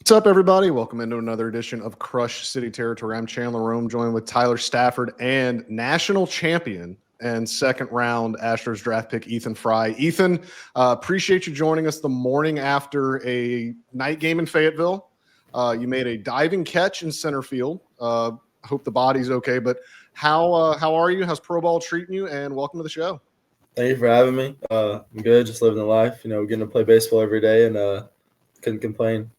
What's up, everybody? Welcome into another edition of Crush City Territory. I'm Chandler Rome, joined with Tyler Stafford and national champion and second round Astros draft pick Ethan Frey. Ethan, appreciate you joining us the morning after a night game in Fayetteville. You made a diving catch in center field. Hope the body's okay, but how are you? How's pro ball treating you? And welcome to the show. Thank you for having me. I'm good, just living the life. Getting to play baseball every day, and couldn't complain.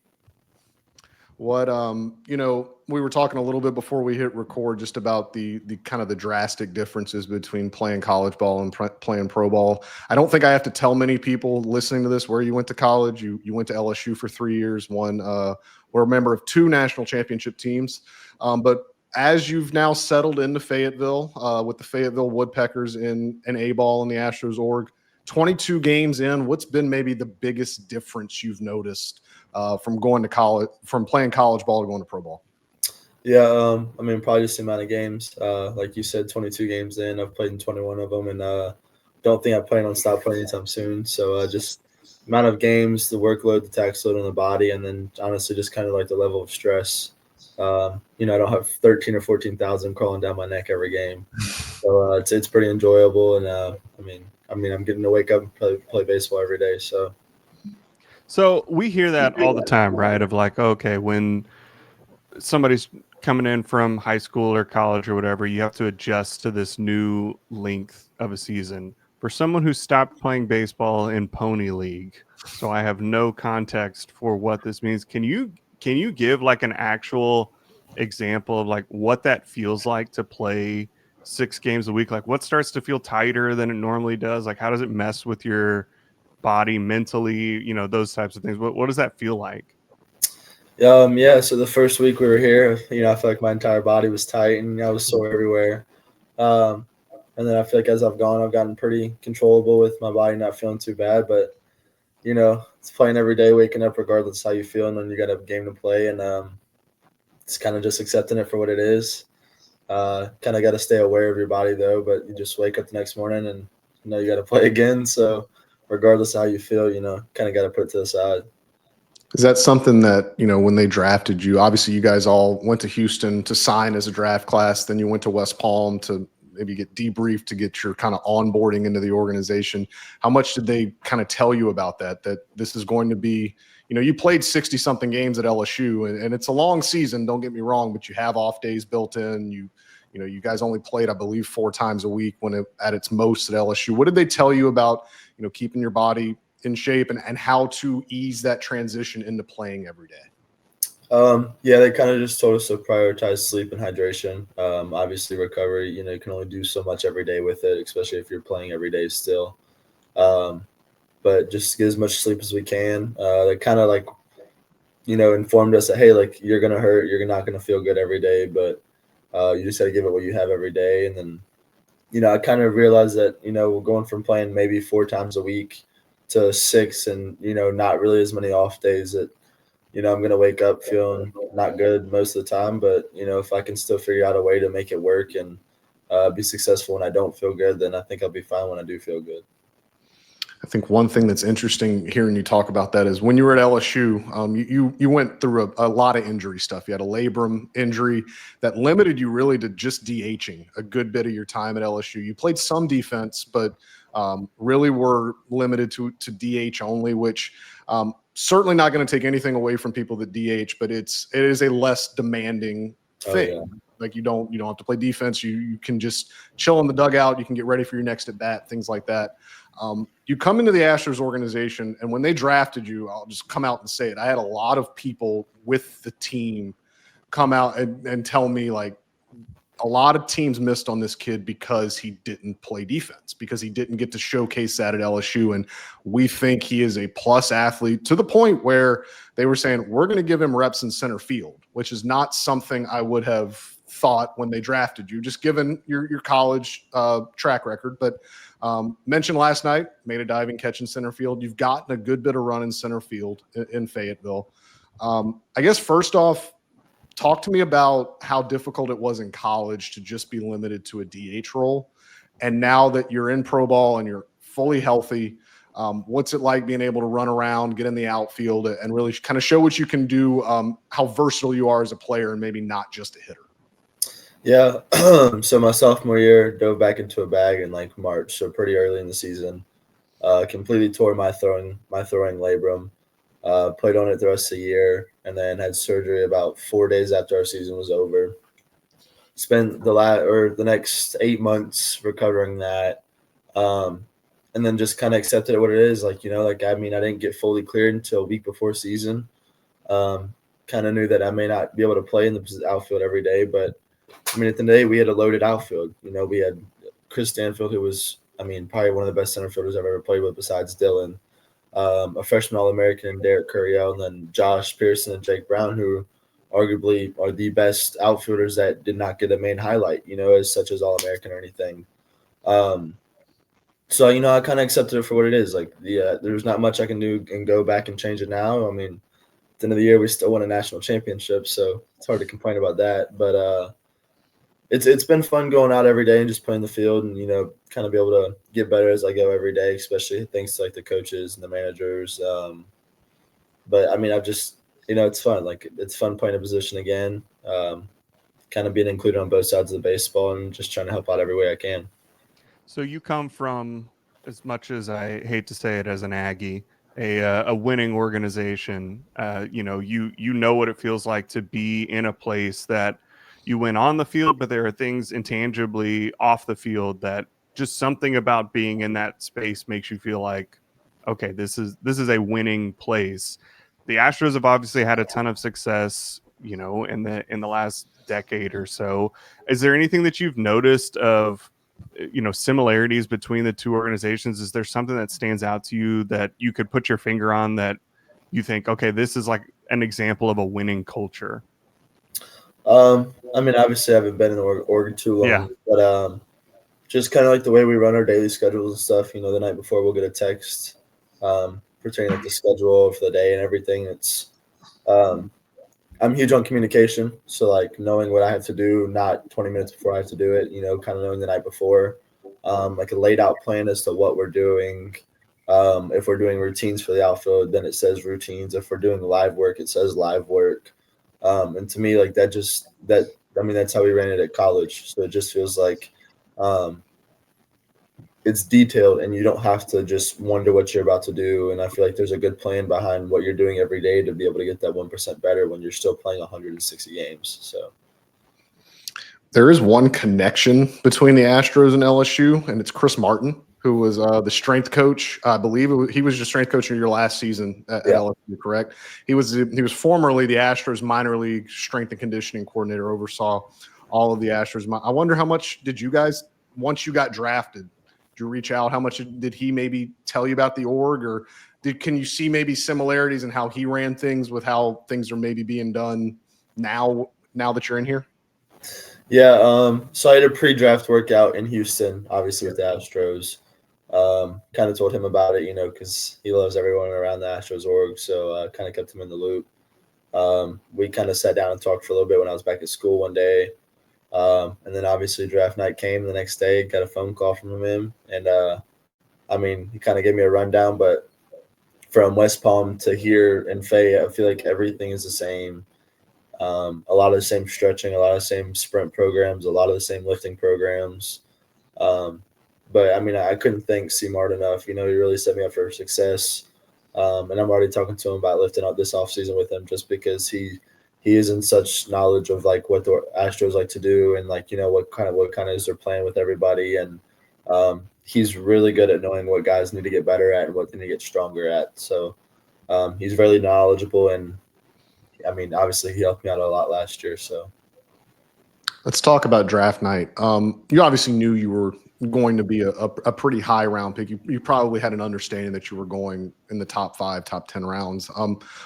What we were talking a little bit before we hit record just about the kind of the drastic differences between playing college ball and playing pro ball. I don't think I have to tell many people listening to this where you went to college. You went to LSU for 3 years, were a member of 2 national championship teams. But as you've now settled into Fayetteville with the Fayetteville Woodpeckers in an A-ball in the Astros org, 22 games in, what's been maybe the biggest difference you've noticed from going to college, from playing college ball to going to pro ball? Yeah, probably just the amount of games. Like you said, 22 games in. I've played in 21 of them, and don't think I plan on stop playing anytime soon. So just amount of games, the workload, the tax load on the body, and then honestly just kind of like the level of stress. I don't have 13 or 14,000 crawling down my neck every game. So it's pretty enjoyable, and I'm getting to wake up and play baseball every day. So we hear that all the time, right? Of like, okay, when somebody's coming in from high school or college or whatever, you have to adjust to this new length of a season. For someone who stopped playing baseball in Pony League, so I have no context for what this means. Can you give like an actual example of like what that feels like to play 6 games a week? Like what starts to feel tighter than it normally does? Like how does it mess with your body mentally, those types of things? What does that feel like? So the first week we were here, I feel like my entire body was tight and I was sore everywhere. And then I feel like as I've gotten pretty controllable with my body not feeling too bad. But, it's playing every day, waking up regardless how you feel, and then you got a game to play. And it's kind of just accepting it for what it is. Kind of got to stay aware of your body, though. But you just wake up the next morning and, you got to play again. So regardless of how you feel, kind of got to put it to the side. Is that something that, when they drafted you, obviously you guys all went to Houston to sign as a draft class, then you went to West Palm to maybe get debriefed to get your kind of onboarding into the organization. How much did they kind of tell you about that this is going to be, you played 60 something games at LSU and it's a long season, don't get me wrong, but you have off days built in. You guys only played, I believe, 4 times a week at its most at LSU. What did they tell you about, keeping your body in shape and how to ease that transition into playing every day? They kind of just told us to prioritize sleep and hydration. Obviously recovery, you can only do so much every day with it, especially if you're playing every day still. But just get as much sleep as we can. They kind of informed us that, hey, like you're going to hurt, you're not going to feel good every day, but you just got to give it what you have every day. And then, I kind of realized that, we're going from playing maybe 4 times a week to 6 and, not really as many off days that, I'm going to wake up feeling not good most of the time. But, if I can still figure out a way to make it work and be successful when I don't feel good, then I think I'll be fine when I do feel good. I think one thing that's interesting hearing you talk about that is when you were at LSU, you went through a lot of injury stuff. You had a labrum injury that limited you really to just DHing a good bit of your time at LSU. You played some defense, but really were limited to DH only, which certainly not going to take anything away from people that DH, but it is a less demanding thing. Oh, yeah. Like you don't have to play defense. You can just chill in the dugout. You can get ready for your next at bat, things like that. You come into the Astros organization, and when they drafted you, I'll just come out and say it. I had a lot of people with the team come out and tell me like a lot of teams missed on this kid because he didn't play defense, because he didn't get to showcase that at LSU. And we think he is a plus athlete to the point where they were saying, we're going to give him reps in center field, which is not something I would have thought when they drafted you, just given your college track record. But mentioned last night, made a diving catch in center field. You've gotten a good bit of run in center field in Fayetteville. I guess first off, talk to me about how difficult it was in college to just be limited to a DH role. And now that you're in pro ball and you're fully healthy, What's it like being able to run around, get in the outfield, and really kind of show what you can do, how versatile you are as a player and maybe not just a hitter? Yeah. So my sophomore year, dove back into a bag in like March, so pretty early in the season. Completely tore my throwing labrum. Played on it the rest of the year, and then had surgery about 4 days after our season was over. Spent the next 8 months recovering that, and then just kind of accepted it what it is. Like, I didn't get fully cleared until a week before season. Kind of knew that I may not be able to play in the outfield every day, but at the end of the day, we had a loaded outfield. We had Chris Stanfield, who was, probably one of the best center fielders I've ever played with besides Dylan. A freshman All-American in Derek Curriell, and then Josh Pearson and Jake Brown, who arguably are the best outfielders that did not get a main highlight, as such as All-American or anything. So, I kind of accepted it for what it is. Like, there's not much I can do and go back and change it now. At the end of the year, we still won a national championship, so it's hard to complain about that. But it's been fun going out every day and just playing the field and, kind of be able to get better as I go every day, especially thanks to, like, the coaches and the managers. But, I've just – it's fun. Like, it's fun playing a position again, kind of being included on both sides of the baseball and just trying to help out every way I can. So you come from, as much as I hate to say it as an Aggie, a winning organization. You know what it feels like to be in a place that you win on the field, but there are things intangibly off the field that just something about being in that space makes you feel like, okay, this is a winning place. The Astros have obviously had a ton of success, in the last decade or so. Is there anything that you've noticed of similarities between the two organizations? Is there something that stands out to you that you could put your finger on that you think, okay, this is like an example of a winning culture? Obviously I haven't been in the org too long, but just kind of like the way we run our daily schedules and stuff, the night before we'll get a text pertaining like the schedule for the day and everything. It's I'm huge on communication, so like knowing what I have to do, not 20 minutes before I have to do it, kind of knowing the night before, like a laid out plan as to what we're doing. If we're doing routines for the outfield, then it says routines. If we're doing live work, it says live work. And to me, like that's how we ran it at college. So it just feels like it's detailed and you don't have to just wonder what you're about to do. And I feel like there's a good plan behind what you're doing every day to be able to get that 1% better when you're still playing 160 games. So there is one connection between the Astros and LSU, and it's Chris Martin, who was the strength coach. I believe he was your strength coach in your last season at LSU, correct? He was formerly the Astros minor league strength and conditioning coordinator, oversaw all of the Astros. I wonder how much did you guys, once you got drafted, did you reach out? How much did he maybe tell you about the org, or can you see maybe similarities in how he ran things with how things are maybe being done now that you're in here? Yeah, so I had a pre-draft workout in Houston, obviously with the Astros. Kind of told him about it, because he loves everyone around the Astros org, so kind of kept him in the loop. We kind of sat down and talked for a little bit when I was back at school one day. And then obviously draft night came the next day, got a phone call from him. And, he kind of gave me a rundown, but from West Palm to here in Fay, I feel like everything is the same. A lot of the same stretching, a lot of the same sprint programs, a lot of the same lifting programs. But I couldn't thank C-Mart enough. He really set me up for success. And I'm already talking to him about lifting up this offseason with him just because he is in such knowledge of like what the Astros like to do and like, what kind of is their plan with everybody. And he's really good at knowing what guys need to get better at and what they need to get stronger at. So he's very knowledgeable, and obviously he helped me out a lot last year. So let's talk about draft night. You obviously knew you were going to be a pretty high round pick. You probably had an understanding that you were going in the top 5, top 10 rounds.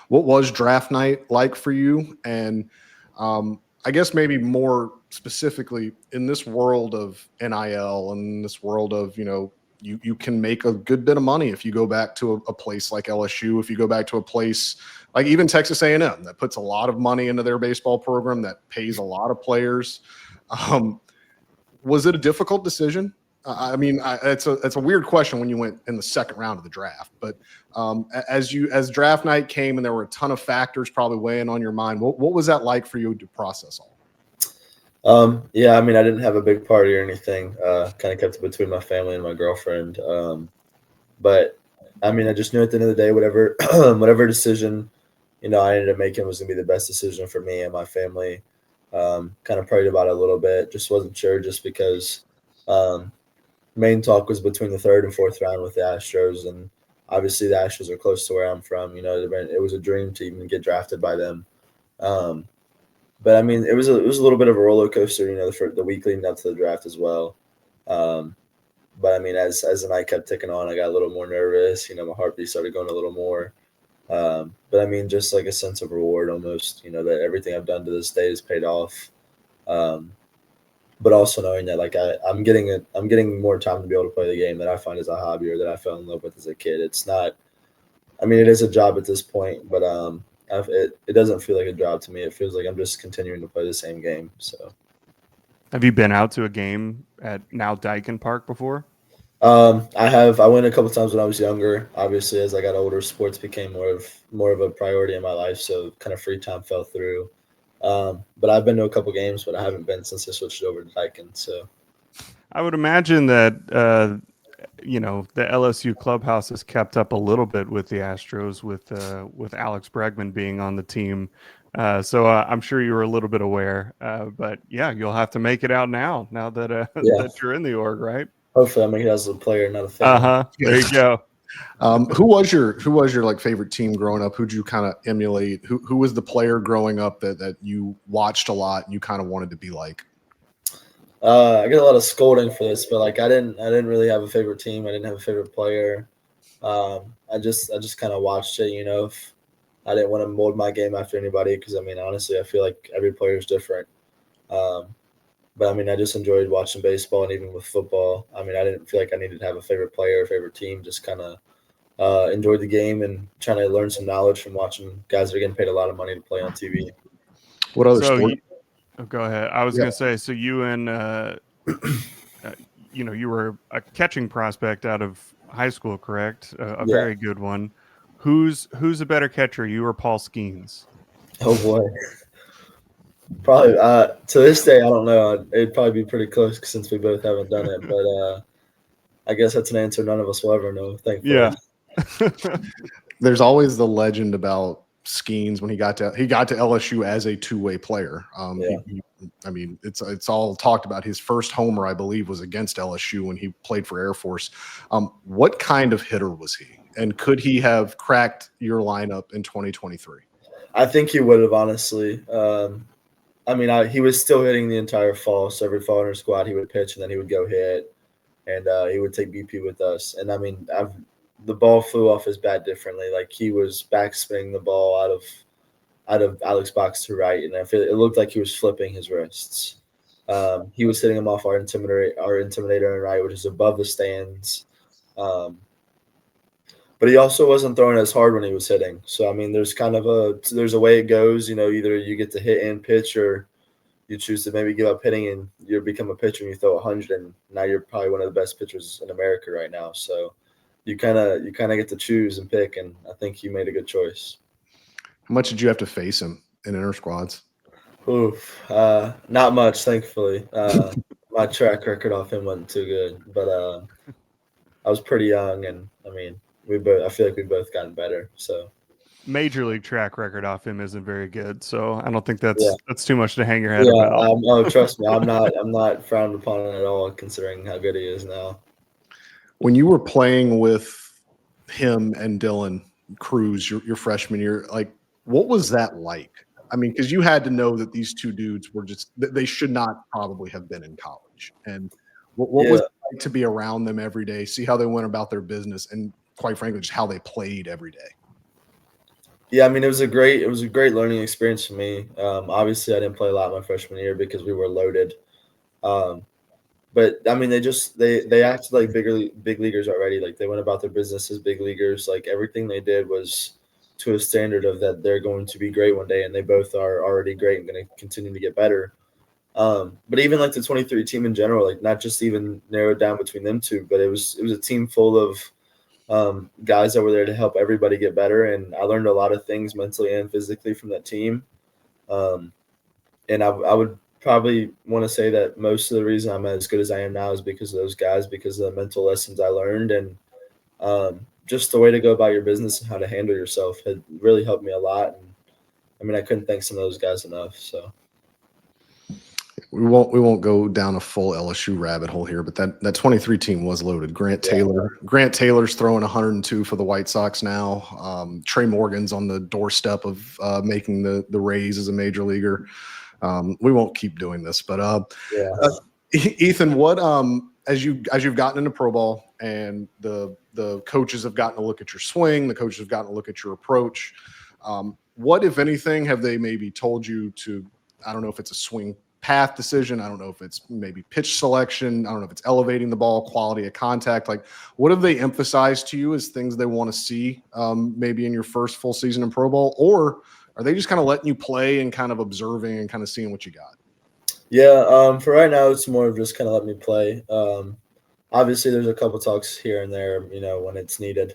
What was draft night like for you? And I guess maybe more specifically in this world of NIL and this world of, you can make a good bit of money if you go back to a place like LSU, if you go back to a place like even Texas A&M that puts a lot of money into their baseball program, that pays a lot of players. Was it a difficult decision I mean, it's a weird question when you went in the second round of the draft. But as draft night came and there were a ton of factors probably weighing on your mind, what was that like for you to process all? Yeah, I mean, I didn't have a big party or anything. Kind of kept it between my family and my girlfriend. But I mean, I just knew at the end of the day, whatever whatever decision I ended up making was gonna be the best decision for me and my family. Kind of prayed about it a little bit. Just wasn't sure, just because. Main talk was between the third and fourth round with the Astros, and obviously the Astros are close to where I'm from. It was a dream to even get drafted by them. Um, but I mean, it was a little bit of a roller coaster, for the week leading up to the draft as well. But I mean, as the night kept ticking on, I got a little more nervous. My heartbeat started going a little more. But I mean, just like a sense of reward almost. That everything I've done to this day has paid off. But also knowing that I'm getting more time to be able to play the game that I find as a hobby or that I fell in love with as a kid. It's not. I mean, it is a job at this point, but it doesn't feel like a job to me. It feels like I'm just continuing to play the same game. So, have you been out to a game at now Dyken Park before? I have. I went a couple times when I was younger. Obviously, as I got older, sports became more of a priority in my life. So, kind of free time fell through. But I've been to a couple games, but I haven't been since I switched over to Dyken. So, I would imagine that the LSU clubhouse has kept up a little bit with the Astros with Alex Bregman being on the team. So I'm sure you were a little bit aware. But yeah, you'll have to make it out now that that you're in the org, right? Hopefully, I make it as a player, not a fan. There you go. Who was your like favorite team growing up? Who'd you kind of emulate? Who was the player growing up that you watched a lot and you kind of wanted to be like? I get a lot of scolding for this, but I didn't really have a favorite team. I didn't have a favorite player. I just kind of watched it. If I didn't want to mold my game after anybody, because I mean, honestly, I feel like every player is different. But I mean, I just enjoyed watching baseball, and even with football, I mean, I didn't feel like I needed to have a favorite player or favorite team. Just kind of enjoyed the game and trying to learn some knowledge from watching guys that are getting paid a lot of money to play on TV. What other sport? Go ahead. I was going to say, so you and you were a catching prospect out of high school, correct? A very good one. Who's a better catcher, you or Paul Skenes? Oh boy. Probably to this day, I don't know. It'd probably be pretty close since we both haven't done it. But I guess that's an answer none of us will ever know. Thankfully. Yeah. There's always the legend about Skenes when he got to LSU as a two-way player. I mean, it's all talked about. His first homer, I believe, was against LSU when he played for Air Force. What kind of hitter was he, and could he have cracked your lineup in 2023? I think he would have, honestly. I mean, he was still hitting the entire fall. So every fall in our squad, he would pitch and then he would go hit, and he would take BP with us. And I mean, the ball flew off his bat differently. Like he was backspinning the ball out of Alex box to right, and it looked like he was flipping his wrists. He was hitting him off our intimidator and right, which is above the stands. But he also wasn't throwing as hard when he was hitting. So, I mean, there's a way it goes. Either you get to hit and pitch, or you choose to maybe give up hitting and you become a pitcher and you throw 100, and now you're probably one of the best pitchers in America right now. So you kind of get to choose and pick, and I think he made a good choice. How much did you have to face him in inter squads? Oof, not much, thankfully. My track record off him wasn't too good, but I was pretty young, and I mean, I feel like we both gotten better. So major league track record off him isn't very good, so I don't think that's too much to hang your head about. Oh, trust me, I'm not frowned upon at all, considering how good he is now. When you were playing with him and Dylan Cruz your freshman year, what was that like? I mean, because you had to know that these two dudes were they should not probably have been in college. And what was it like to be around them every day, see how they went about their business, and quite frankly, just how they played every day? Yeah, I mean, it was a great learning experience for me. Obviously, I didn't play a lot my freshman year because we were loaded. But I mean, they acted like big leaguers already. Like they went about their business as big leaguers. Like everything they did was to a standard of that they're going to be great one day, and they both are already great and going to continue to get better. But even like the 23 team in general, like not just even narrowed down between them two, but it was a team full of guys that were there to help everybody get better. And I learned a lot of things mentally and physically from that team. And I would probably want to say that most of the reason I'm as good as I am now is because of those guys, because of the mental lessons I learned, and just the way to go about your business and how to handle yourself had really helped me a lot. And I mean, I couldn't thank some of those guys enough. So we won't go down a full LSU rabbit hole here, but that 23 team was loaded. Grant Taylor's throwing 102 for the White Sox now. Trey Morgan's on the doorstep of making the Rays as a major leaguer. We won't keep doing this, but Ethan, what as you've gotten into pro ball and the coaches have gotten to look at your swing, the coaches have gotten to look at your approach. What, if anything, have they maybe told you to? I don't know if it's a swing path decision. I don't know if it's maybe pitch selection. I don't know if it's elevating the ball, quality of contact. Like, what have they emphasized to you as things they want to see maybe in your first full season in pro ball, or are they just kind of letting you play and kind of observing and kind of seeing what you got? Yeah, for right now, it's more of just kind of let me play. Obviously, there's a couple talks here and there, when it's needed.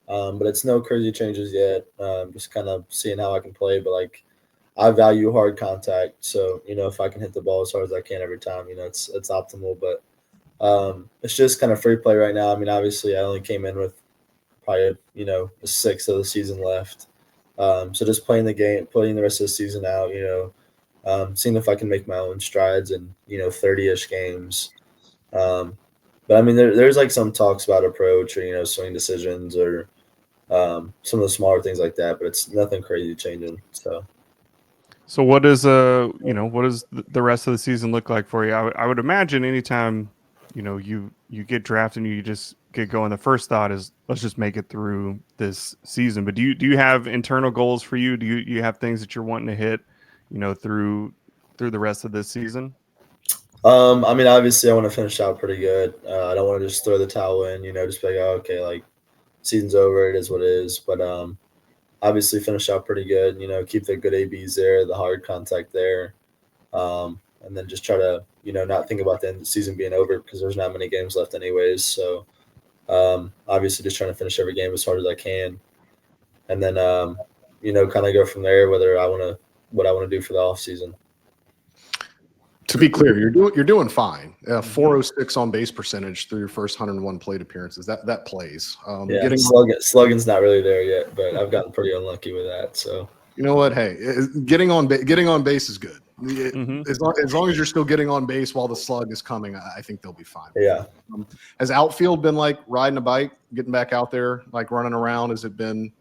But it's no crazy changes yet. Just kind of seeing how I can play. But, like, I value hard contact. So, if I can hit the ball as hard as I can every time, it's optimal. But it's just kind of free play right now. I mean, obviously, I only came in with probably, a sixth of the season left. So just playing the game, playing the rest of the season out, seeing if I can make my own strides in, 30-ish games. But I mean, there's like some talks about approach or, swing decisions or some of the smaller things like that, but it's nothing crazy changing. So what does what does the rest of the season look like for you? I would imagine anytime, you get drafted and you just get going, the first thought is let's just make it through this season. But do you have internal goals for you? Do you have things that you're wanting to hit, through the rest of this season? I mean, obviously I want to finish out pretty good. I don't want to just throw the towel in, just be like, oh, okay, like season's over, it is what it is. But obviously finish out pretty good, keep the good ABs there, the hard contact there. And then just try to, not think about the end of the season being over because there's not many games left anyways. So obviously just trying to finish every game as hard as I can. And then, kind of go from there, what I want to do for the off season. To be clear, you're doing fine. 406 on base percentage through your first 101 plate appearances. That plays. Slugging's not really there yet, but I've gotten pretty unlucky with that. So you know what? Hey, getting on base is good. As long as you're still getting on base while the slug is coming, I think they'll be fine. Yeah. Has outfield been like riding a bike, getting back out there, like running around? Has it been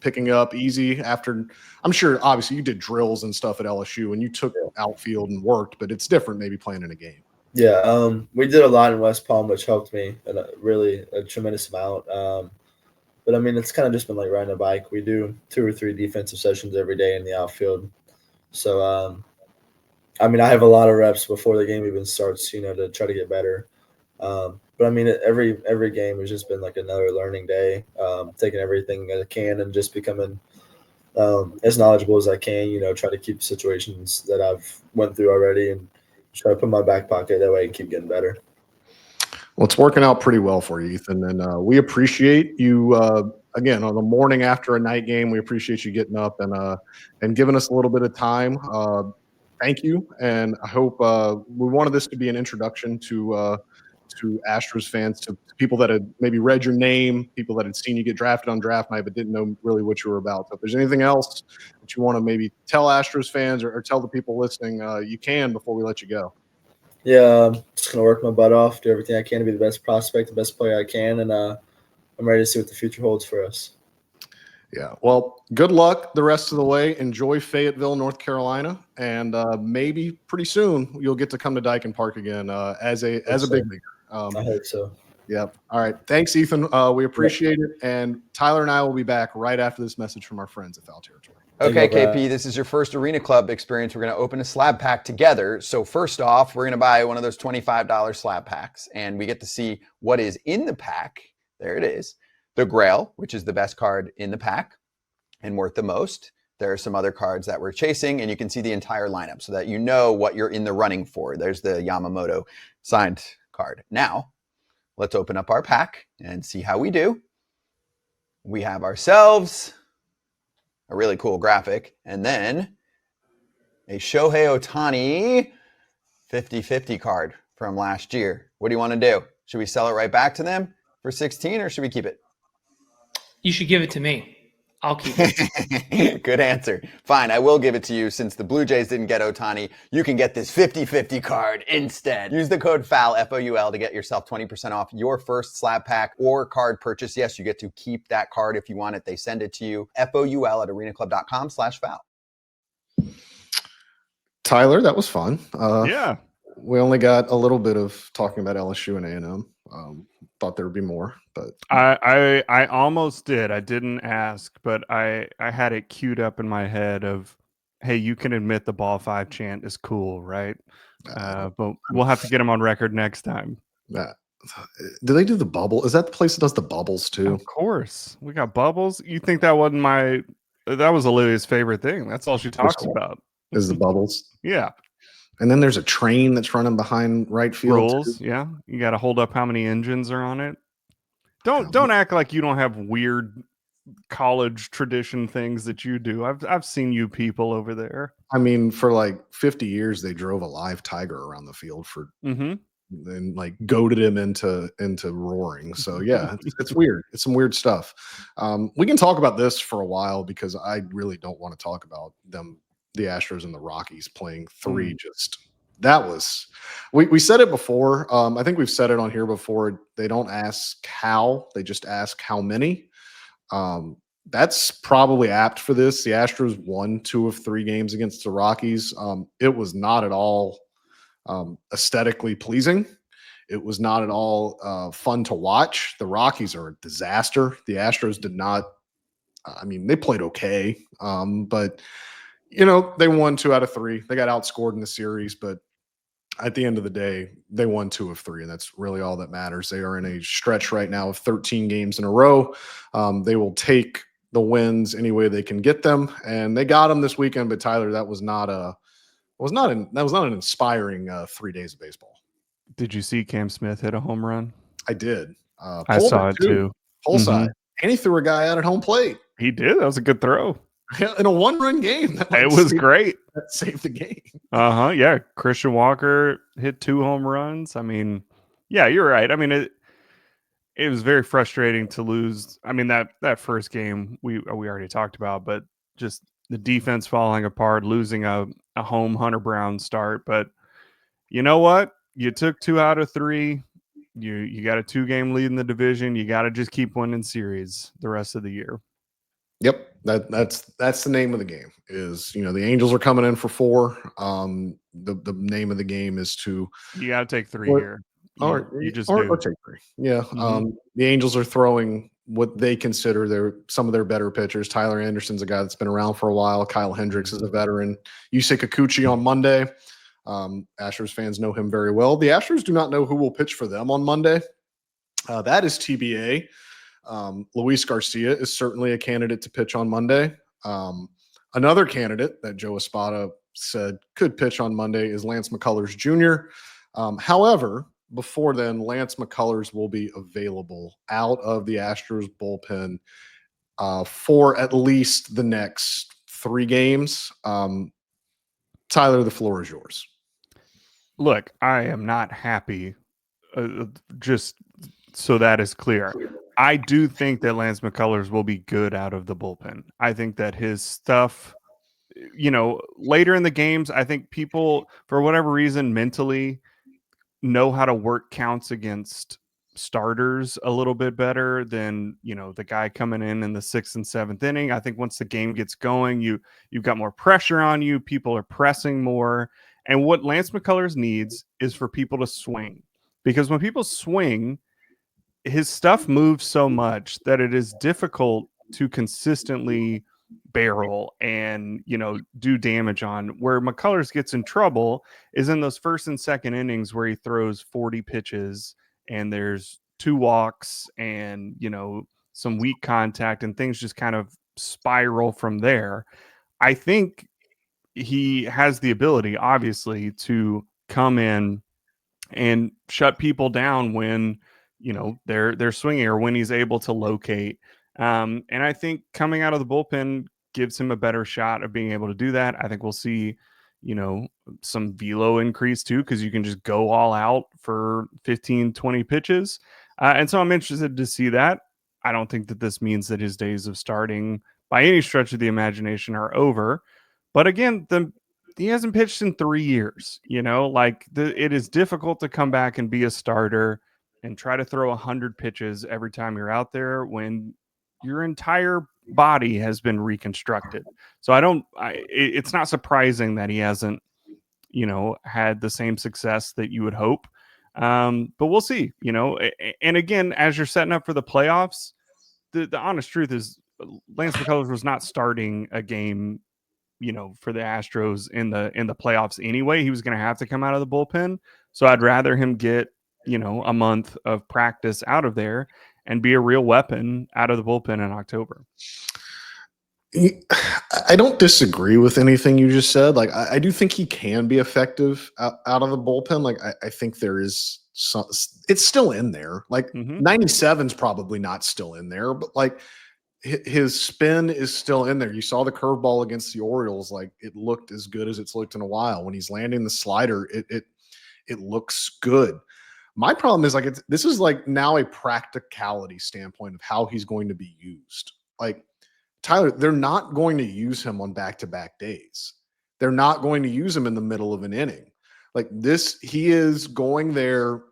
picking up easy after? I'm sure obviously you did drills and stuff at LSU and you took outfield and worked, but it's different maybe playing in a game. Yeah, we did a lot in West Palm, which helped me a tremendous amount. But I mean, it's kind of just been like riding a bike. We do 2 or 3 defensive sessions every day in the outfield. So, I mean, I have a lot of reps before the game even starts, to try to get better. But I mean, every game has just been like another learning day, taking everything I can and just becoming as knowledgeable as I can, try to keep situations that I've went through already and try to put in my back pocket. That way I can keep getting better. Well, it's working out pretty well for you, Ethan, and we appreciate you again on the morning after a night game. We appreciate you getting up and giving us a little bit of time. Thank you, and I hope we wanted this to be an introduction to Astros fans, to people that had maybe read your name, people that had seen you get drafted on draft night but didn't know really what you were about. So if there's anything else that you want to maybe tell Astros fans or tell the people listening, you can before we let you go. Yeah, I'm just going to work my butt off, do everything I can to be the best prospect, the best player I can, and I'm ready to see what the future holds for us. Yeah, well, good luck the rest of the way. Enjoy Fayetteville, North Carolina, and maybe pretty soon you'll get to come to Dyken Park again as a big leaguer. I hope so. Yeah. All right. Thanks, Ethan. We appreciate it. And Tyler and I will be back right after this message from our friends at Foul Territory. Okay, KP, this is your first Arena Club experience. We're going to open a slab pack together. So first off, we're going to buy one of those $25 slab packs, and we get to see what is in the pack. There it is. The Grail, which is the best card in the pack and worth the most. there are some other cards that we're chasing, and you can see the entire lineup so that you know what you're in the running for. There's the Yamamoto signed card. Now, let's open up our pack and see how we do. We have ourselves a really cool graphic, and then a Shohei Ohtani 50-50 card from last year. What do you want to do? Should we sell it right back to them for 16, or should we keep it? You should give it to me. I'll keep it. Good answer. Fine, I will give it to you. Since the Blue Jays didn't get Ohtani, you can get this 50-50 card instead. Use the code FOUL, F-O-U-L, to get yourself 20% off your first slab pack or card purchase. Yes, you get to keep that card if you want it. They send it to you. FOUL at arenaclub.com/foul. Tyler, that was fun. Yeah. We only got a little bit of talking about LSU and A&M. Thought there would be more, but I almost did. I didn't ask, but I had it queued up in my head of, hey, you can admit the ball 5 chant is cool, right? But we'll have to get him on record next time. do they do the bubble? Is that the place that does the bubbles too? Of course. We got bubbles. You think that wasn't that was Olivia's favorite thing. That's all she talks about. Is the bubbles? Yeah. And then there's a train that's running behind right field. Rules. Yeah. You got to hold up how many engines are on it. Don't act like you don't have weird college tradition things that you do. I've seen you people over there. I mean, for like 50 years, they drove a live tiger around the field for and like goaded him into roaring. So yeah, it's weird. It's some weird stuff. We can talk about this for a while because I really don't want to talk about them, the Astros and the Rockies playing 3. We said it before. I think we've said it on here before. They don't ask how, they just ask how many. That's probably apt for this. The Astros won 2 of 3 games against the Rockies. It was not at all aesthetically pleasing. It was not at all fun to watch. The Rockies are a disaster. The Astros did not. I mean, they played okay, but they won 2 out of 3. They got outscored in the series, but at the end of the day, they won 2 of 3, and that's really all that matters. They are in a stretch right now of 13 games in a row. They will take the wins any way they can get them, and they got them this weekend. But Tyler, that was not an inspiring 3 days of baseball. Did you see Cam Smith hit a home run? I did. I saw it too. Pull side, and he threw a guy out at home plate. He did. That was a good throw. In a 1-run game. It was great. That saved the game. Yeah. Christian Walker hit 2 home runs. I mean, yeah, you're right. I mean, it was very frustrating to lose. I mean, that first game we already talked about, but just the defense falling apart, losing a home Hunter Brown start. But you know what? You took 2 out of 3. You got a 2-game lead in the division. You got to just keep winning series the rest of the year. Yep, that's the name of the game. Is the Angels are coming in for 4. The name of the game is to you got to take 3 here. Or take 3. Yeah. The Angels are throwing what they consider some of their better pitchers. Tyler Anderson's a guy that's been around for a while. Kyle Hendricks is a veteran. Yusei Kikuchi on Monday. Astros fans know him very well. The Astros do not know who will pitch for them on Monday. That is TBA. Luis Garcia is certainly a candidate to pitch on Monday. Another candidate that Joe Espada said could pitch on Monday is Lance McCullers Jr. However, before then, Lance McCullers will be available out of the Astros bullpen for at least the next 3 games. Tyler, the floor is yours. Look, I am not happy. Just so that is clear. I do think that Lance McCullers will be good out of the bullpen. I think that his stuff, later in the games, I think people, for whatever reason, mentally know how to work counts against starters a little bit better than, the guy coming in the 6th and 7th inning. I think once the game gets going, you've got more pressure on you. People are pressing more. And what Lance McCullers needs is for people to swing. Because when people swing, his stuff moves so much that it is difficult to consistently barrel and, do damage on. Where McCullers gets in trouble is in those 1st and 2nd innings where he throws 40 pitches and there's 2 walks and, some weak contact and things just kind of spiral from there. I think he has the ability, obviously, to come in and shut people down when they're swinging or when he's able to locate. And I think coming out of the bullpen gives him a better shot of being able to do that. I think we'll see, some velo increase too, because you can just go all out for 15, 20 pitches. And so I'm interested to see that. I don't think that this means that his days of starting by any stretch of the imagination are over. But again, he hasn't pitched in 3 years. It is difficult to come back and be a starter and try to throw 100 pitches every time you're out there when your entire body has been reconstructed. So it's not surprising that he hasn't, had the same success that you would hope. But we'll see, and again, as you're setting up for the playoffs, the honest truth is Lance McCullers was not starting a game, for the Astros in the playoffs anyway. He was going to have to come out of the bullpen. So I'd rather him get, a month of practice out of there and be a real weapon out of the bullpen in October. I don't disagree with anything you just said. Like, I do think he can be effective out of the bullpen. Like, I think there is it's still in there. Like, 97's probably not still in there, but like, his spin is still in there. You saw the curveball against the Orioles. Like, it looked as good as it's looked in a while. When he's landing the slider, it looks good. My problem is, like, this is like now a practicality standpoint of how he's going to be used. Like, Tyler, they're not going to use him on back-to-back days. They're not going to use him in the middle of an inning. Like this, he is going there,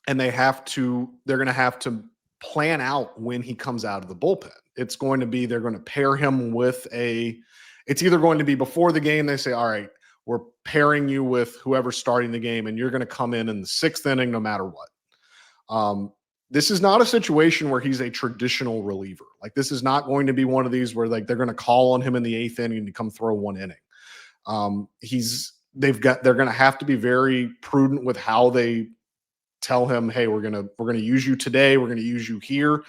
and they're going to have to plan out when he comes out of the bullpen. It's going to be, they're going to pair him with it's either going to be before the game, they say, all right, we're pairing you with whoever's starting the game, and you're going to come in the 6th inning no matter what. This is not a situation where he's a traditional reliever. Like, this is not going to be one of these where like they're going to call on him in the 8th inning to come throw 1 inning. They're going to have to be very prudent with how they tell him, hey, we're going to use you today. We're going to use you here.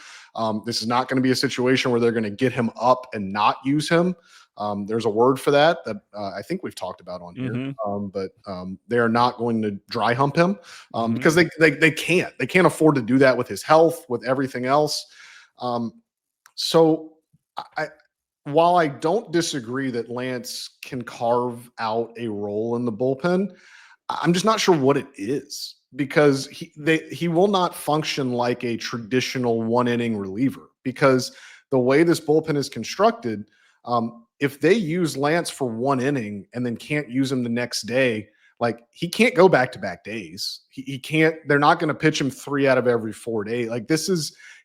This is not going to be a situation where they're going to get him up and not use him. There's a word for that I think we've talked about on here, but they are not going to dry hump him because they can't afford to do that with his health, with everything else. So while I don't disagree that Lance can carve out a role in the bullpen, I'm just not sure what it is, because he will not function like a traditional 1-inning reliever, because the way this bullpen is constructed, if they use Lance for 1 inning and then can't use him the next day, like, he can't go back-to-back days. He can't. They're not going to pitch him 3 out of every 4 days. Like,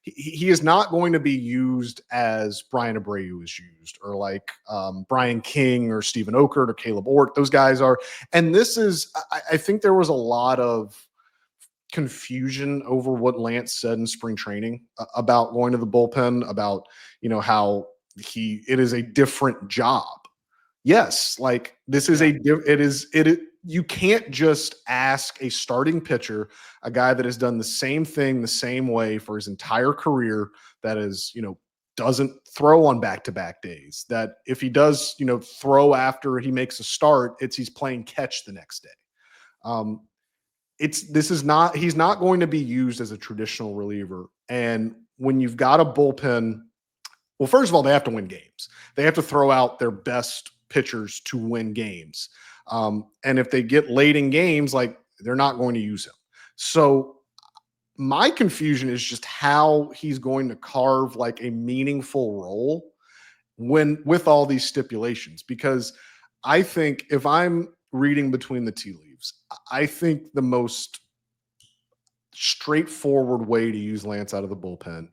he is not going to be used as Brian Abreu is used, or like Brian King or Stephen Okert or Caleb Ort. Those guys are. And this is, I think there was a lot of confusion over what Lance said in spring training about going to the bullpen, about, how it is a different job. Yes. Like, this is you can't just ask a starting pitcher, a guy that has done the same thing the same way for his entire career, that is, doesn't throw on back-to-back days, that if he does, throw after he makes a start, he's playing catch the next day. He's not going to be used as a traditional reliever. And when you've got a bullpen, well, first of all, they have to win games. They have to throw out their best pitchers to win games. And if they get late in games, like, they're not going to use him. So my confusion is just how he's going to carve like a meaningful role with all these stipulations, because I think, if I'm reading between the tea leaves, I think the most straightforward way to use Lance out of the bullpen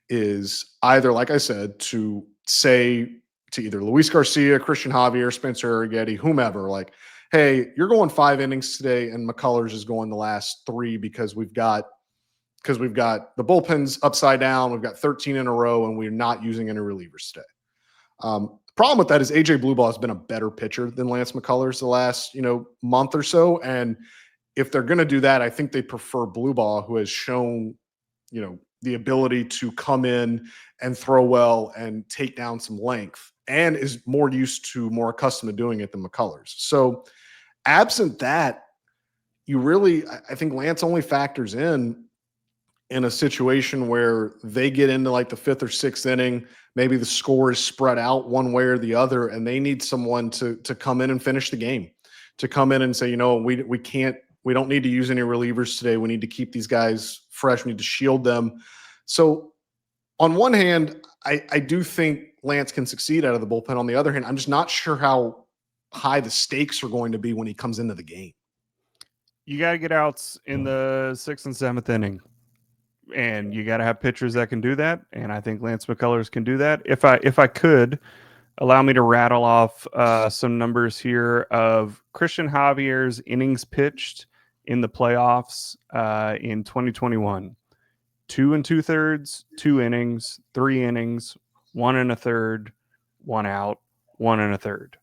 is either, like I said, to say to either Luis Garcia, Christian Javier, Spencer Arrighetti, whomever, like, hey, you're going 5 innings today, and McCullers is going the last 3 because we've got the bullpen's upside down. We've got 13 in a row, and we're not using any relievers today. The problem with that is AJ Blueball has been a better pitcher than Lance McCullers the last, month or so. And if they're going to do that, I think they prefer Blueball, who has shown, the ability to come in and throw well and take down some length, and is more accustomed to doing it than McCullers. So absent that, I think Lance only factors in a situation where they get into like the 5th or 6th inning, maybe the score is spread out one way or the other, and they need someone to come in and finish the game, to come in and say, we don't need to use any relievers today. We need to keep these guys fresh. We need to shield them. So on one hand, I do think Lance can succeed out of the bullpen. On the other hand, I'm just not sure how high the stakes are going to be when he comes into the game. You got to get outs in the 6th and 7th inning. And you got to have pitchers that can do that, and I think Lance McCullers can do that. If I could, allow me to rattle off some numbers here of Christian Javier's innings pitched in the playoffs in 2021. 2 2/3, 2 innings, 3 innings, 1 1/3, 1 out, 1 1/3.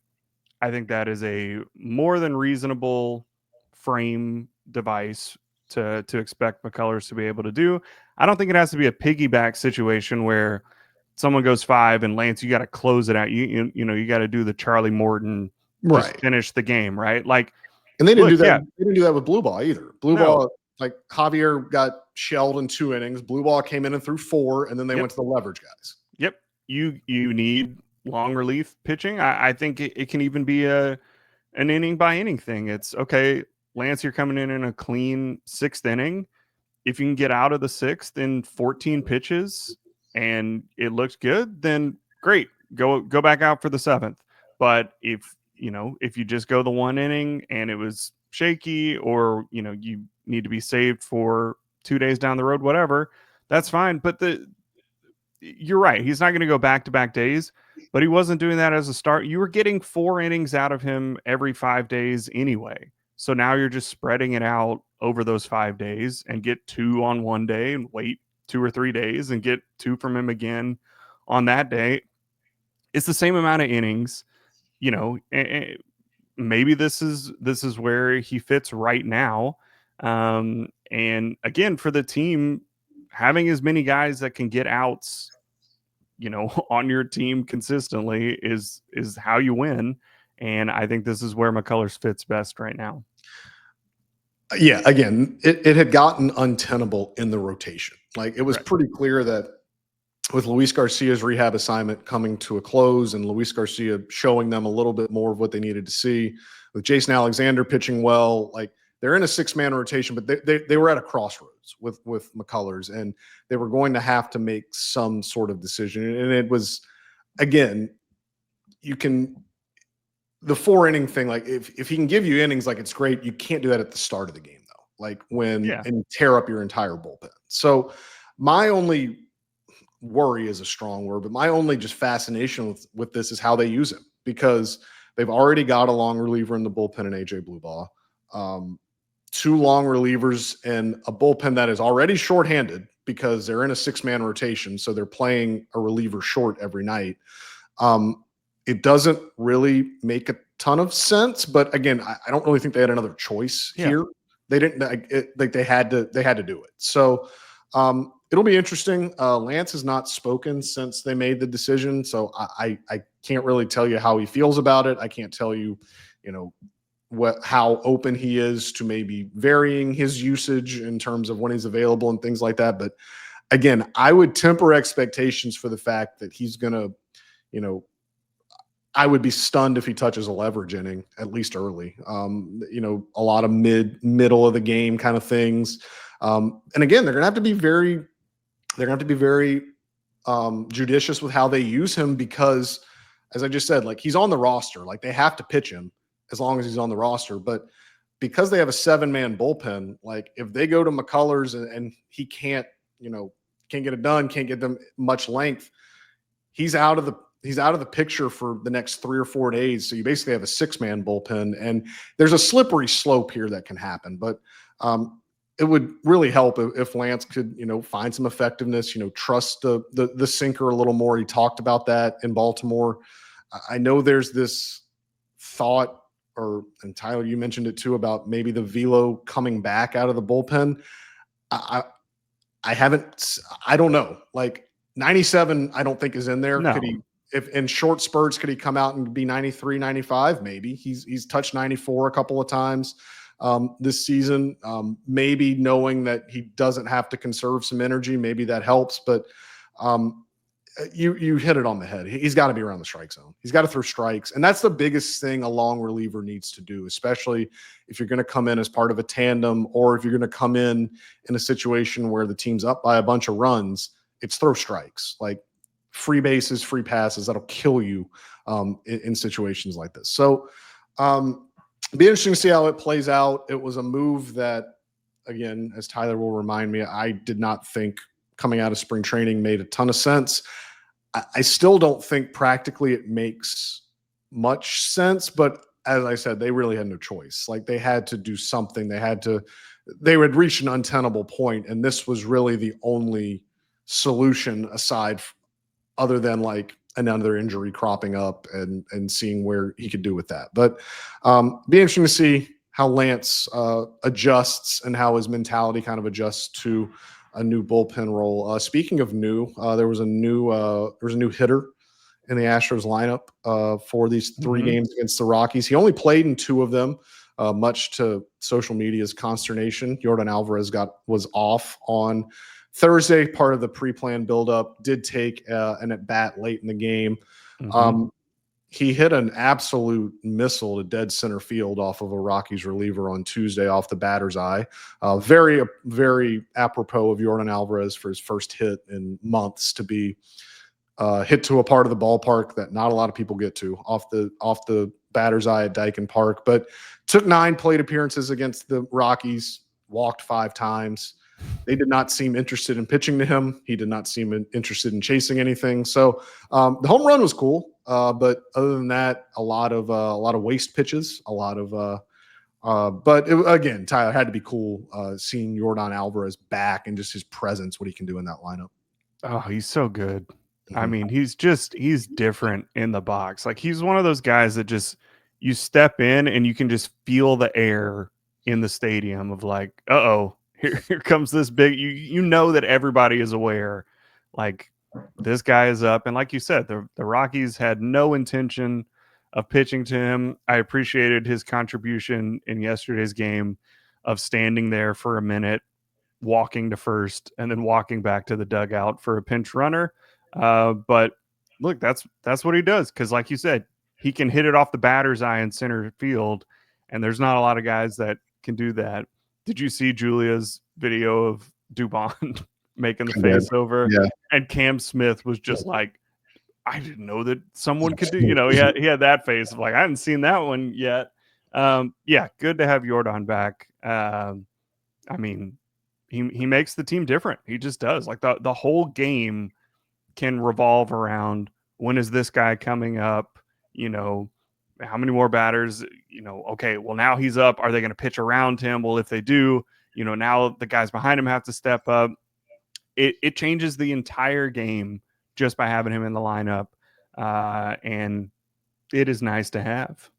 I think that is a more than reasonable frame device to expect McCullers to be able to do. I don't think it has to be a piggyback situation where someone goes 5 and Lance, you got to close it out. You got to do the Charlie Morton, just finish the game, right? Like, and they didn't do that. Yeah. They didn't do that with Blue Ball either. Blue No. Ball, like Javier got shelled in 2 innings. Blue Ball came in and threw 4, and then they went to the leverage guys. Yep. You need long relief pitching. I think it can even be an inning by inning thing. It's okay, Lance, you're coming in a clean 6th inning. If you can get out of the 6th in 14 pitches and it looks good, then great. Go back out for the 7th. But if you just go the 1 inning and it was shaky, or you need to be saved for 2 days down the road, whatever, that's fine. But you're right. He's not going to go back-to-back days, but he wasn't doing that as a start. You were getting 4 innings out of him every 5 days anyway. So now you're just spreading it out over those 5 days and get 2 on one day and wait 2 or 3 days and get 2 from him again on that day. It's the same amount of innings, maybe this is where he fits right now. And again, for the team, having as many guys that can get outs, on your team consistently is how you win. And I think this is where McCullers fits best right now. Yeah, again, it had gotten untenable in the rotation. Like, it was pretty clear that with Luis Garcia's rehab assignment coming to a close and Luis Garcia showing them a little bit more of what they needed to see, with Jason Alexander pitching well, like, they're in a 6-man rotation, but they were at a crossroads with McCullers, and they were going to have to make some sort of decision. And it was, again, the 4 inning thing, like if he can give you innings, like, it's great. You can't do that at the start of the game though, like and tear up your entire bullpen. So my only worry is a strong word, but my only just fascination with this is how they use him, because they've already got a long reliever in the bullpen in AJ Bluebaugh, 2 long relievers and a bullpen that is already shorthanded because they're in a 6-man rotation. So they're playing a reliever short every night. It doesn't really make a ton of sense, but again, I don't really think they had another choice here. They didn't they had to do it. So it'll be interesting. Lance has not spoken since they made the decision, so I can't really tell you how he feels about it. I can't tell you, how open he is to maybe varying his usage in terms of when he's available and things like that. But again, I would temper expectations for the fact that he's going to, I would be stunned if he touches a leverage inning, at least early. A lot of middle of the game kind of things. And again, they're going to have to be very judicious with how they use him, because, as I just said, like, he's on the roster. Like, they have to pitch him as long as he's on the roster. But because they have a 7-man bullpen, like, if they go to McCullers and he can't get it done, can't get them much length, he's out of the picture for the next 3 or 4 days. So you basically have a 6-man bullpen, and there's a slippery slope here that can happen. But it would really help if Lance could, find some effectiveness, trust the sinker a little more. He talked about that in Baltimore. I know there's this thought, and Tyler, you mentioned it too, about maybe the velo coming back out of the bullpen. I don't know. Like, 97, I don't think is in there. No. if in short spurts could he come out and be 93, 95? Maybe he's touched 94 a couple of times this season. Maybe knowing that he doesn't have to conserve some energy, maybe that helps. But you hit it on the head. He's got to be around the strike zone. He's got to throw strikes, and that's the biggest thing a long reliever needs to do, especially if you're going to come in as part of a tandem, or if you're going to come in a situation where the team's up by a bunch of runs. It's throw strikes, like free bases, free passes. That'll kill you in situations like this. So be interesting to see how it plays out. It was a move that, again, as Tyler will remind me, I did not think coming out of spring training made a ton of sense. I still don't think practically it makes much sense, but as I said, they really had no choice. Like, they had to do something. They would reach an untenable point, and this was really the only solution other than like another injury cropping up and seeing where he could do with that. But be interesting to see how Lance adjusts and how his mentality kind of adjusts to a new bullpen role. Speaking of new, there was a new hitter in the Astros lineup for these 3 games against the Rockies. He only played in 2 of them, much to social media's consternation. Yordan Alvarez was off on Thursday, part of the pre-planned buildup. Did take an at-bat late in the game. He hit an absolute missile to dead center field off of a Rockies reliever on Tuesday off the batter's eye. Very, very apropos of Yordan Alvarez for his first hit in months to be hit to a part of the ballpark that not a lot of people get to, off the batter's eye at Dyken Park. But took 9 plate appearances against the Rockies, walked 5 times. They did not seem interested in pitching to him. He did not seem interested in chasing anything. So the home run was cool. But other than that, a lot of waste pitches, but again, Tyler, had to be cool seeing Yordan Alvarez back and just his presence, what he can do in that lineup. Oh, he's so good. I mean, he's different in the box. Like, he's one of those guys that just, you step in and you can just feel the air in the stadium of like, here comes this big, you know that everybody is aware, like, this guy is up. And like you said, the Rockies had no intention of pitching to him. I appreciated his contribution in yesterday's game of standing there for a minute, walking to first, and then walking back to the dugout for a pinch runner. But look, that's what he does. Because like you said, he can hit it off the batter's eye in center field, and there's not a lot of guys that can do that. Did you see Julia's video of Dubon making the face over? Yeah. And Cam Smith was just like, I didn't know that someone could do, he had that face of like, I hadn't seen that one yet. Yeah, good to have Yordan back. I mean, he makes the team different. He just does. Like, the whole game can revolve around, when is this guy coming up? How many more batters? Okay, well, now he's up. Are they going to pitch around him? Well, if they do, now the guys behind him have to step up. It changes the entire game just by having him in the lineup. And it is nice to have.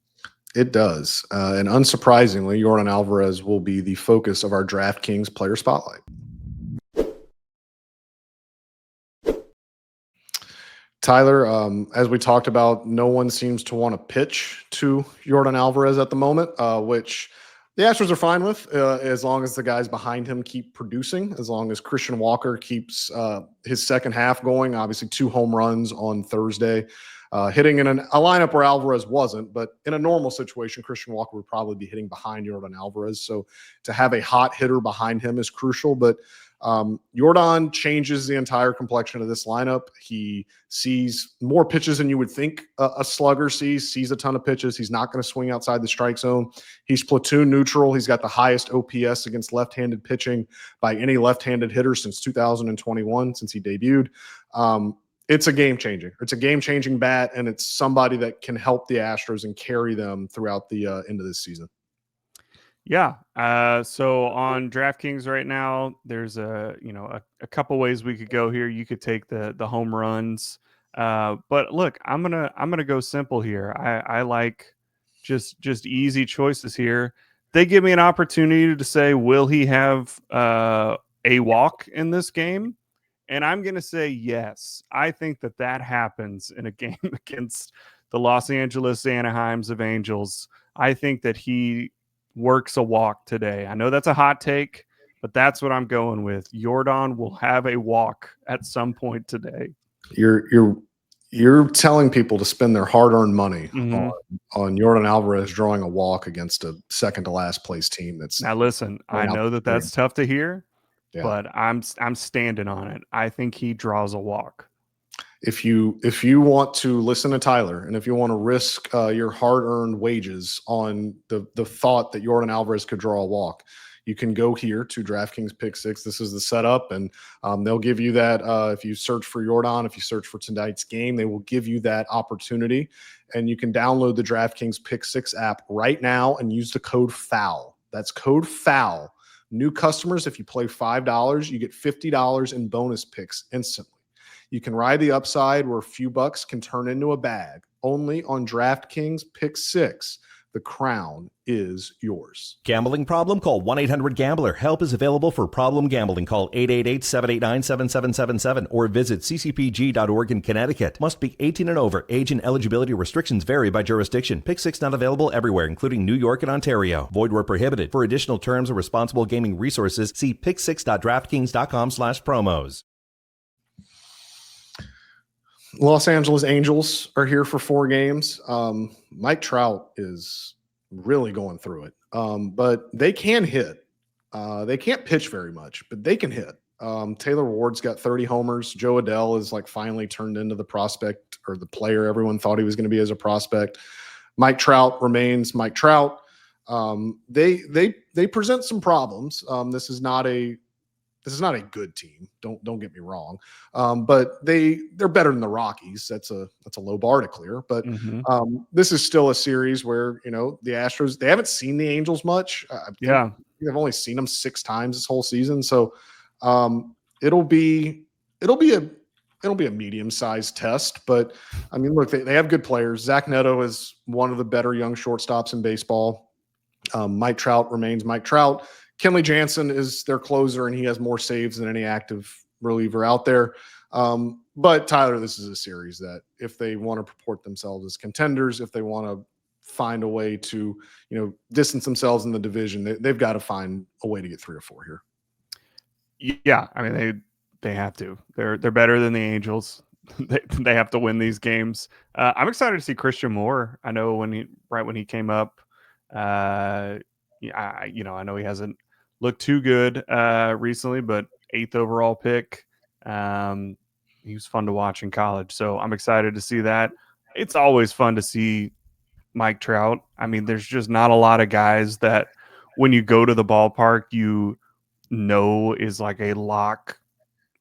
It does. And unsurprisingly, Yordan Alvarez will be the focus of our DraftKings player spotlight. Tyler, as we talked about, no one seems to want to pitch to Yordan Alvarez at the moment, which the Astros are fine with, as long as the guys behind him keep producing, as long as Christian Walker keeps his second half going. Obviously, 2 home runs on Thursday, hitting in a lineup where Alvarez wasn't. But in a normal situation, Christian Walker would probably be hitting behind Yordan Alvarez. So to have a hot hitter behind him is crucial. But Yordan changes the entire complexion of this lineup. He sees more pitches than you would think a slugger sees a ton of pitches. He's not going to swing outside the strike zone. He's platoon neutral. He's got the highest OPS against left-handed pitching by any left-handed hitter since 2021, since he debuted. It's a game-changing. It's a game-changing bat, and it's somebody that can help the Astros and carry them throughout the end of this season. Yeah. So on DraftKings right now, there's a couple ways we could go here. You could take the home runs. But look, I'm gonna go simple here. I like just easy choices here. They give me an opportunity to say, will he have a walk in this game? And I'm going to say yes. I think that happens in a game against the Los Angeles Anaheims of Angels. I think that he works a walk today. I know that's a hot take, but that's what I'm going with. Yordan will have a walk at some point today. You're telling people to spend their hard-earned money Mhm. on Yordan Alvarez drawing a walk against a second to last place team. That's Now listen, I know that's tough to hear, but I'm standing on it. I think he draws a walk. If you want to listen to Tyler, and if you want to risk your hard-earned wages on the thought that Yordan Alvarez could draw a walk, you can go here to DraftKings Pick 6. This is the setup, and they'll give you that. If you search for Yordan, if you search for tonight's game, they will give you that opportunity. And you can download the DraftKings Pick 6 app right now and use the code FOUL. That's code FOUL. New customers, if you play $5, you get $50 in bonus picks instantly. You can ride the upside where a few bucks can turn into a bag. Only on DraftKings Pick 6. The crown is yours. Gambling problem? Call 1-800-GAMBLER. Help is available for problem gambling. Call 888-789-7777 or visit ccpg.org in Connecticut. Must be 18 and over. Age and eligibility restrictions vary by jurisdiction. Pick 6 not available everywhere, including New York and Ontario. Void where prohibited. For additional terms and responsible gaming resources, see pick6.draftkings.com/promos. Los Angeles Angels are here for 4 games. Mike Trout is really going through it, but they can hit. They can't pitch very much, but they can hit. Taylor Ward's got 30 homers. Joe Adell is like finally turned into the prospect or the player everyone thought he was going to be as a prospect. Mike Trout remains Mike Trout. They present some problems. This is not a good team. Don't get me wrong, but they're better than the Rockies. That's a low bar to clear. But this is still a series where the Astros, they haven't seen the Angels much. They've only seen them 6 times this whole season. So it'll be a medium-sized test. But I mean, look, they have good players. Zach Neto is one of the better young shortstops in baseball. Mike Trout remains Mike Trout. Kenley Jansen is their closer, and he has more saves than any active reliever out there. But Tyler, this is a series that if they want to purport themselves as contenders, if they want to find a way to, distance themselves in the division, they've got to find a way to get 3 or 4 here. Yeah, I mean they have to. They're better than the Angels. They have to win these games. I'm excited to see Christian Moore. I know when he came up, I know he hasn't looked too good recently, but 8th overall pick. He was fun to watch in college, so I'm excited to see that. It's always fun to see Mike Trout. I mean, there's just not a lot of guys that when you go to the ballpark, is like a lock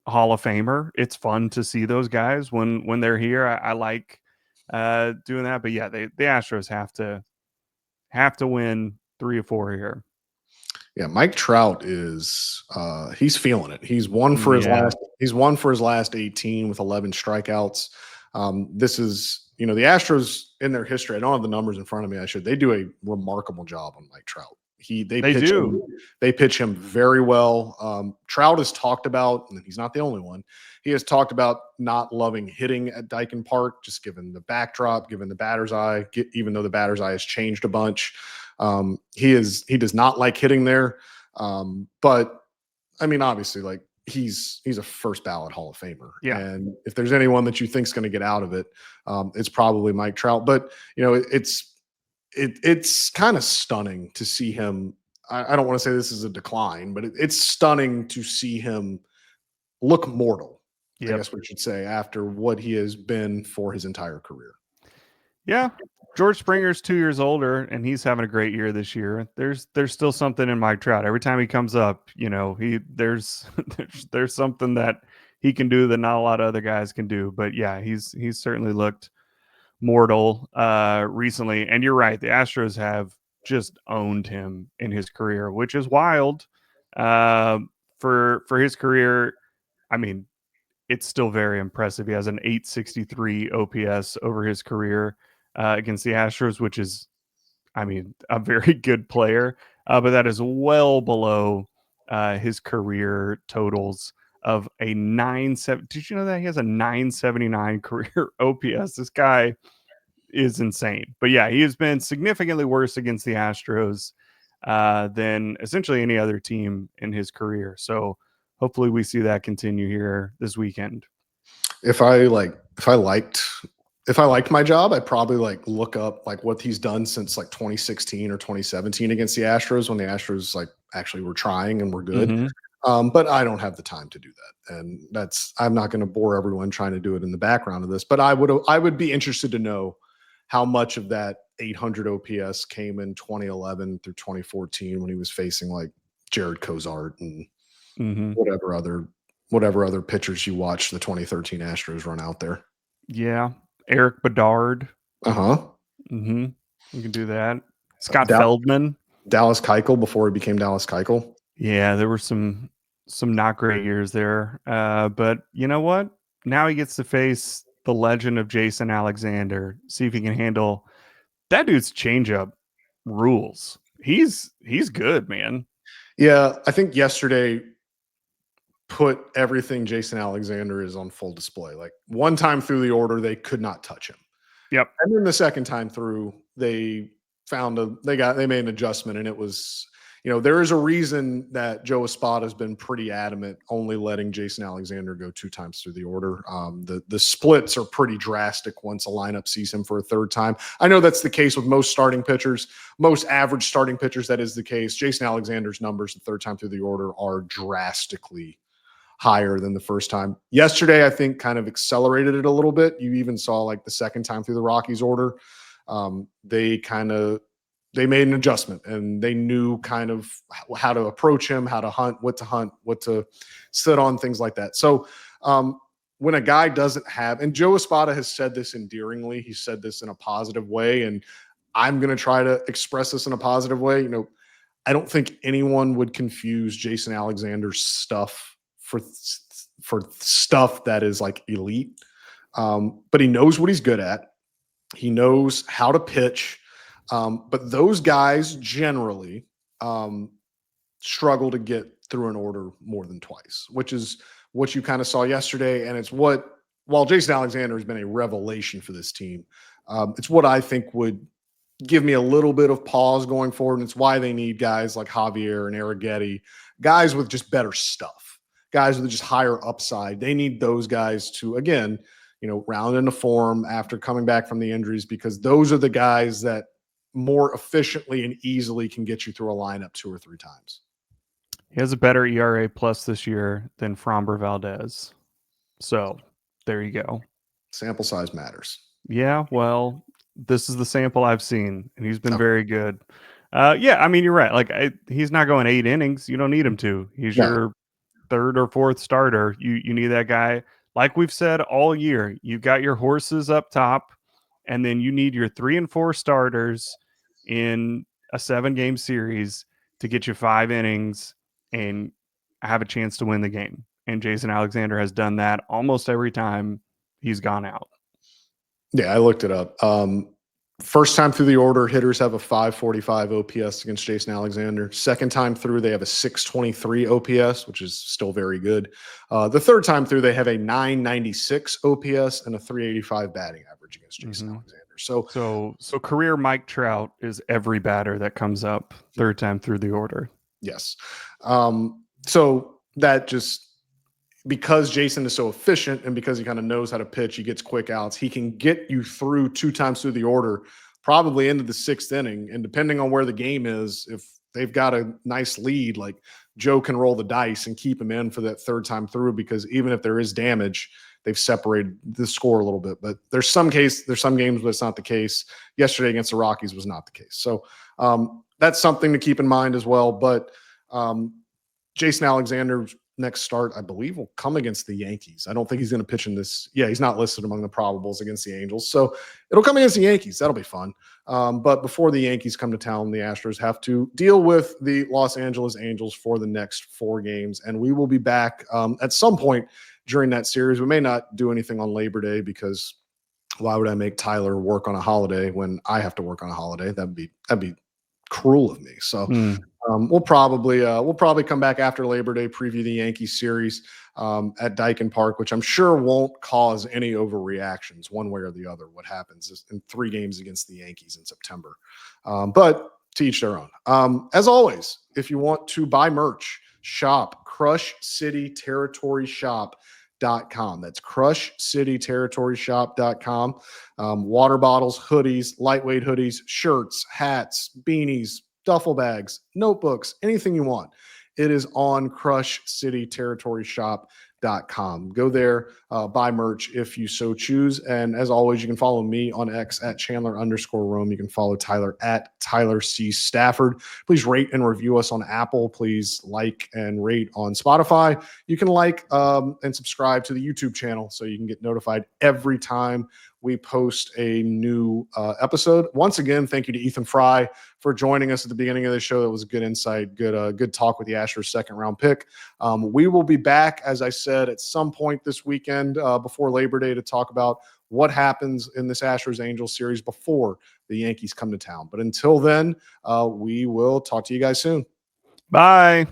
Hall of Famer. It's fun to see those guys when they're here. I like doing that, but yeah, the Astros have to win 3 or 4 here. Yeah, Mike Trout is he's feeling it. He's won for his last 18 with 11 strikeouts. This is, the Astros in their history, I don't have the numbers in front of me. They do a remarkable job on Mike Trout. They pitch him very well. Trout has talked about, and he's not the only one, he has talked about not loving hitting at Dyken Park, just given the backdrop, given the batter's eye, even though the batter's eye has changed a bunch. He does not like hitting there. But I mean, obviously, like he's a first ballot Hall of Famer. Yeah. And if there's anyone that you think is going to get out of it, it's probably Mike Trout. But it's kind of stunning to see him. I don't want to say this is a decline, but it's stunning to see him look mortal. Yep. I guess we should say, after what he has been for his entire career. Yeah. George Springer's 2 years older, and he's having a great year this year. There's still something in Mike Trout. Every time he comes up, there's something that he can do that not a lot of other guys can do. But yeah, he's certainly looked mortal recently. And you're right, the Astros have just owned him in his career, which is wild. For his career, I mean, it's still very impressive. He has an 863 OPS over his career against the Astros, which is, I mean, a very good player, but that is well below his career totals of a 9.7. Did you know that he has a 979 career OPS? This guy is insane. But yeah, he has been significantly worse against the Astros than essentially any other team in his career. So hopefully we see that continue here this weekend. If I liked my job, I'd probably like look up like what he's done since like 2016 or 2017 against the Astros, when the Astros like actually were trying and were good. Mhm. But I don't have the time to do that, and I'm not going to bore everyone trying to do it in the background of this. But I would be interested to know how much of that 800 OPS came in 2011 through 2014 when he was facing like Jared Cozart and Mhm. whatever other pitchers you watch the 2013 Astros run out there. Yeah. Eric Bedard. Uh-huh. Mm-hmm. You can do that. Scott Dal- Feldman. Dallas Keuchel before he became Dallas Keuchel. Yeah, there were some not great years there. But you know what? Now he gets to face the legend of Jason Alexander. See if he can handle that dude's changeup rules. He's good, man. Yeah, I think yesterday put everything Jason Alexander is on full display. Like one time through the order, they could not touch him. Yep. And then the second time through, they made an adjustment, and it was, there is a reason that Joe Espada has been pretty adamant only letting Jason Alexander go 2 times through the order. The splits are pretty drastic once a lineup sees him for a third time. I know that's the case with most starting pitchers, most average starting pitchers. That is the case. Jason Alexander's numbers the third time through the order are drastically higher than the first time. Yesterday, I think, kind of accelerated it a little bit. You even saw like the second time through the Rockies order, they made an adjustment, and they knew kind of how to approach him, how to hunt, what to sit on, things like that. So when a guy doesn't have, and Joe Espada has said this endearingly, he said this in a positive way, and I'm going to try to express this in a positive way. I don't think anyone would confuse Jason Alexander's stuff for stuff that is like elite. But he knows what he's good at. He knows how to pitch. But those guys generally struggle to get through an order more than twice, which is what you kind of saw yesterday. And it's while Jason Alexander has been a revelation for this team, it's what I think would give me a little bit of pause going forward. And it's why they need guys like Javier and Arrighetti, guys with just better stuff, guys with just higher upside. They need those guys to, again, round into form after coming back from the injuries, because those are the guys that more efficiently and easily can get you through a lineup 2 or 3 times. He has a better ERA plus this year than Framber Valdez. So there you go. Sample size matters. Yeah, well, this is the sample I've seen, and he's been very good. Yeah, I mean, you're right. Like, he's not going 8 innings. You don't need him to. He's your third or fourth starter. You need that guy. Like we've said all year, you've got your horses up top, and then you need your 3 and 4 starters in a 7-game series to get you 5 innings and have a chance to win the game. And Jason Alexander has done that almost every time he's gone out. Yeah, I looked it up. First time through the order, hitters have a 545 OPS against Jason Alexander. Second time through, they have a 623 OPS, which is still very good. The third time through, they have a 996 OPS and a 385 batting average against Jason Alexander. So career Mike Trout is every batter that comes up third time through the order. Yes. So that just, because Jason is so efficient and because he kind of knows how to pitch, he gets quick outs, he can get you through 2 times through the order, probably into the 6th inning. And depending on where the game is, if they've got a nice lead, like Joe can roll the dice and keep him in for that third time through, because even if there is damage, they've separated the score a little bit. But there's some games where it's not the case. Yesterday against the Rockies was not the case. So that's something to keep in mind as well. But Jason Alexander's next start, I believe, will come against the Yankees. I don't think he's going to pitch in this. Yeah, he's not listed among the probables against the Angels. So it'll come against the Yankees. That'll be fun. But before the Yankees come to town, the Astros have to deal with the Los Angeles Angels for the next 4 games. And we will be back at some point during that series. We may not do anything on Labor Day, because why would I make Tyler work on a holiday when I have to work on a holiday? That'd be cruel of me. So We'll probably come back after Labor Day, preview the Yankees series at Dyken Park, which I'm sure won't cause any overreactions one way or the other. What happens is in 3 games against the Yankees in September, but to each their own. As always, if you want to buy merch, shop crushcityterritoryshop.com. That's crushcityterritoryshop.com. Water bottles, hoodies, lightweight hoodies, shirts, hats, beanies, duffel bags, notebooks, anything you want. It is on crushcityterritoryshop.com. Go there, buy merch if you so choose. And as always, you can follow me on X at Chandler_Rome. You can follow Tyler at Tyler C. Stafford. Please rate and review us on Apple. Please like and rate on Spotify. You can like and subscribe to the YouTube channel so you can get notified every time we post a new episode. Once again, thank you to Ethan Frey for joining us at the beginning of the show. That was a good insight, good talk with the Astros second-round pick. We will be back, as I said, at some point this weekend before Labor Day to talk about what happens in this Astros-Angels series before the Yankees come to town. But until then, we will talk to you guys soon. Bye.